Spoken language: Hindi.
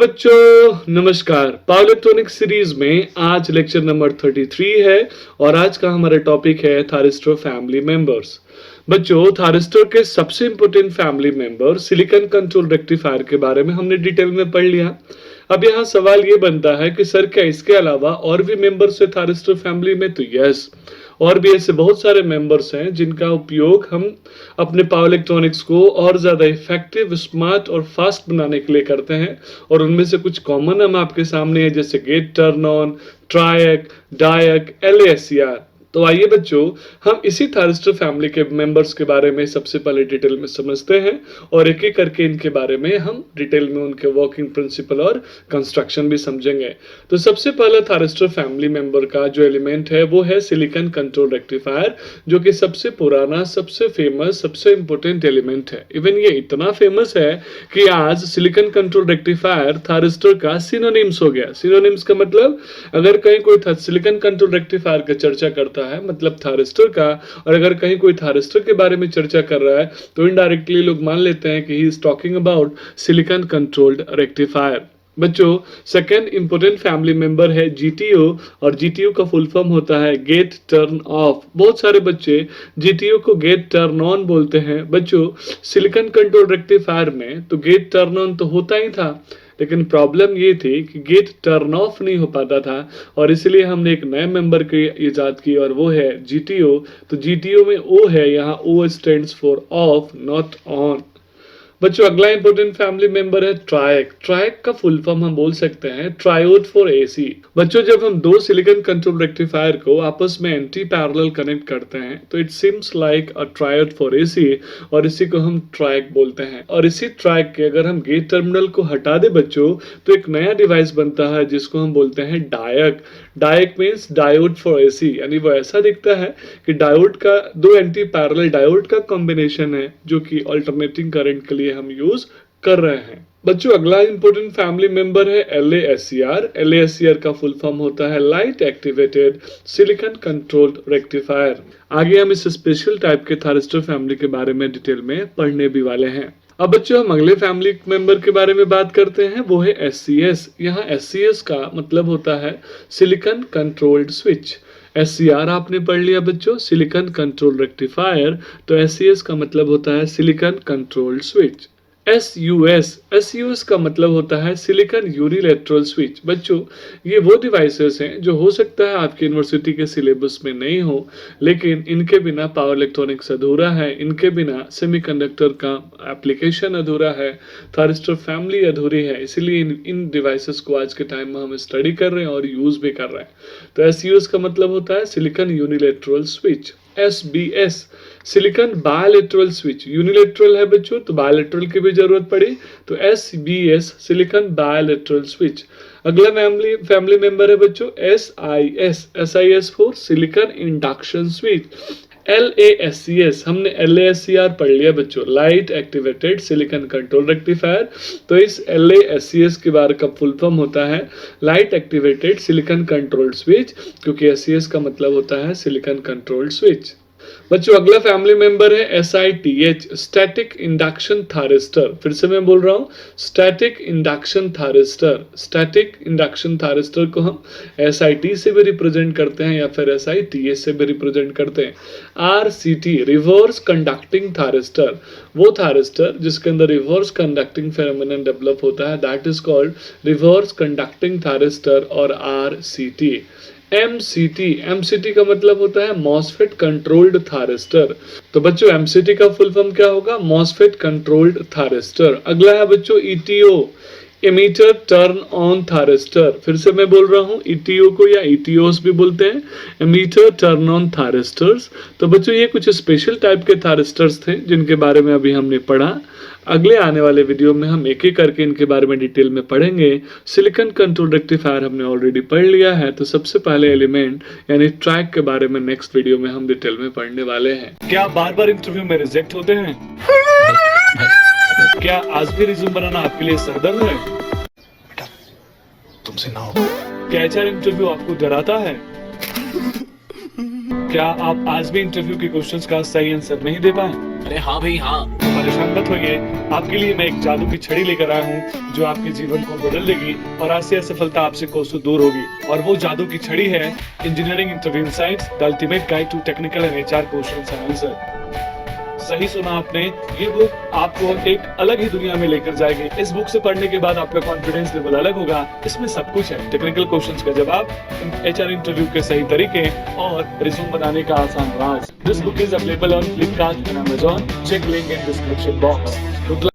बच्चों नमस्कार। पावर इलेक्ट्रॉनिक्स सीरीज में आज लेक्चर नंबर 33 है और आज का हमारा टॉपिक है थारिस्टर फैमिली मेंबर्स। बच्चों थारिस्टर के सबसे important family member silicon control rectifier के बारे में हमने डिटेल में पढ़ लिया। अब यहाँ सवाल ये बनता है कि सर क्या इसके अलावा और भी मेंबर्स है थारिस्टर फैमिली में? तो यस, और भी ऐसे बहुत सारे मेंबर्स हैं जिनका उपयोग हम अपने पावर इलेक्ट्रॉनिक्स को और ज़्यादा इफेक्टिव, स्मार्ट और फास्ट बनाने के लिए करते हैं। और उनमें से कुछ कॉमन हम आपके सामने है, जैसे gate turn on, TRIAC, DIAC, LASCR। तो आइए बच्चों हम इसी थारिस्टर फैमिली के मेंबर्स के बारे में सबसे पहले डिटेल में समझते हैं और एक एक करके इनके बारे में हम डिटेल में उनके वर्किंग प्रिंसिपल और कंस्ट्रक्शन भी समझेंगे। तो सबसे पहला थारिस्टर फैमिली मेंबर का जो एलिमेंट है वो है सिलिकॉन कंट्रोल रेक्टिफायर, जो कि सबसे पुराना, सबसे फेमस, सबसे इंपॉर्टेंट एलिमेंट है। इवन ये इतना फेमस है कि आज सिलिकॉन कंट्रोल रेक्टिफायर थारिस्टर का सिनोनिम्स हो गया। सिनोनिम्स का मतलब अगर कहीं कोई सिलिकॉन कंट्रोल रेक्टिफायर का चर्चा करता है मतलब थारिस्टर का, और अगर कहीं कोई थारिस्टर के बारे में चर्चा कर रहा है तो इनडायरेक्टली लोग मान लेते हैं कि he is talking about silicon controlled rectifier. बच्चों सेकेंड इंपोर्टेंट फैमिली मेंबर है GTO, और GTO का फुल फॉर्म होता है गेट टर्न ऑफ। बहुत सारे बच्चे GTO को गेट टर्न ऑन बोलते हैं। बच्चों सिलिकॉन कंट्रोल रेक्टिफायर में तो गेट टर्न ऑन तो होता ही था, लेकिन प्रॉब्लम ये थी कि गेट टर्न ऑफ नहीं हो पाता था, और इसलिए हमने एक नए मेंबर की इजाद की और वो है GTO। तो GTO में O है, यहाँ O stands for of, not on. बच्चों अगला इंपॉर्टेंट फैमिली मेंबर है ट्रायक। ट्रायक का फुल फॉर्म हम बोल सकते हैं ट्रायोड फॉर AC। बच्चों जब हम दो सिलिकॉन कंट्रोल रेक्टिफायर को आपस में एंटी पैरेलल कनेक्ट करते हैं तो it seems like a triode for AC, और इसी को हम ट्रायक बोलते हैं। और इसी ट्रायक के अगर हम गेट टर्मिनल को हटा दे बच्चों तो एक नया डिवाइस बनता है जिसको हम बोलते हैं डायक। डायक मीन्स डायोड फॉर AC, यानी वो ऐसा दिखता है कि डायोड का दो एंटी पैरेलल डायोड का कॉम्बिनेशन है जो कि अल्टरनेटिंग करंट के लिए हम यूज कर रहे हैं। बच्चों अगला इंपॉर्टेंट फैमिली मेंबर है LASCR। LASCR का फुल फॉर्म होता है light activated silicon controlled rectifier. आगे हम इस स्पेशल टाइप के थारिस्टर फैमिली के बारे में डिटेल में पढ़ने भी वाले हैं। अब बच्चों हम अगले फैमिली मेंबर के बारे में बात करते हैं, वो है SCS। यहाँ SCS का मतलब होता है सिलिकॉन कंट्रोल्ड स्विच। SCR आपने पढ़ लिया बच्चों, सिलिकॉन कंट्रोल रेक्टिफायर, तो SCS का मतलब होता है सिलिकॉन कंट्रोल्ड स्विच। SUS का मतलब होता है सिलिकॉन यूनिलैटरल स्विच। बच्चों ये वो डिवाइसेस हैं जो हो सकता है आपकी यूनिवर्सिटी के सिलेबस में नहीं हो, लेकिन इनके बिना पावर इलेक्ट्रॉनिक्स अधूरा है, इनके बिना सेमीकंडक्टर का एप्लीकेशन अधूरा है, थारिस्टर फैमिली अधूरी है। इसीलिए इन डिवाइसेस को आज के टाइम में हम स्टडी कर रहे हैं और यूज भी कर रहे हैं। तो SUS का मतलब होता है silicon unilateral switch. SBS silicon bilateral switch. Unilateral है बच्चों तो बायलैटरल की भी जरूरत पड़ी, तो SBS सिलिकॉन बायलैटरल स्विच। अगला फैमिली मेंबर है बच्चों SIS for silicon induction switch. LASCS हमने LASCR पढ़ लिया बच्चों, light activated silicon control rectifier. तो इस LASCS के बारे का फुल फॉर्म होता है light activated silicon controlled switch, क्योंकि SCS का मतलब होता है सिलिकॉन कंट्रोल्ड स्विच। बच्चों अगला फैमिली मेंबर है SITH स्टैटिक इंडक्शन थारिस्टर। फिर से मैं बोल रहा हूँ static induction thyristor. Static induction thyristor को हम SIT से भी रिप्रेजेंट करते हैं या फिर SITH से भी रिप्रेजेंट करते हैं। RCT रिवर्स कंडक्टिंग थारिस्टर, वो थारिस्टर जिसके अंदर रिवर्स कंडक्टिंग फेनोमेनन डेवलप होता है, that is called reverse conducting thyristor और RCT। MCT का मतलब होता है मॉसफेट कंट्रोल्ड थारिस्टर। तो बच्चों MCT का फुल फॉर्म क्या होगा? MOSFET controlled thyristor. अगला है बच्चों ETO emitter turn on thyristor. फिर से मैं बोल रहा हूँ ETO को या ETOs भी बोलते हैं, एमीटर टर्न ऑन थारिस्टर्स। तो बच्चों ये कुछ स्पेशल टाइप के थारिस्टर्स थे जिनके बारे में अभी हमने पढ़ा। अगले आने वाले वीडियो में हम एक एक करके इनके बारे में डिटेल में पढ़ेंगे। सिलिकॉन कंट्रोल रेक्टिफायर हमने ऑलरेडी पढ़ लिया है, तो सबसे पहले एलिमेंट यानी ट्रैक के बारे में नेक्स्ट वीडियो में हम डिटेल में पढ़ने वाले हैं। क्या बार बार इंटरव्यू में रिजेक्ट होते हैं? क्या आज भी रिज्यूम बनाना आपके लिए सरदर्द है? बेटा तुमसे ना होगा। क्या HR इंटरव्यू आपको डराता है? क्या आप आज भी इंटरव्यू के क्वेश्चंस का सही आंसर नहीं दे पाए? अरे हाँ भाई हाँ। तो परेशान मत होइए, आपके लिए मैं एक जादू की छड़ी लेकर आया हूँ जो आपके जीवन को बदल देगी और आज से असफलता आपसे कोसों दूर होगी। और वो जादू की छड़ी है engineering interview insights, the ultimate guide to technical and HR questions and answer. सही सुना आपने, ये बुक आपको एक अलग ही दुनिया में लेकर जाएगी। इस बुक से पढ़ने के बाद आपका कॉन्फिडेंस लेवल अलग होगा। इसमें सब कुछ है, टेक्निकल क्वेश्चंस का जवाब, एचआर इंटरव्यू के सही तरीके और रिज्यूम बनाने का आसान राज। This book is available on Flipkart and Amazon. Check link in description box. Good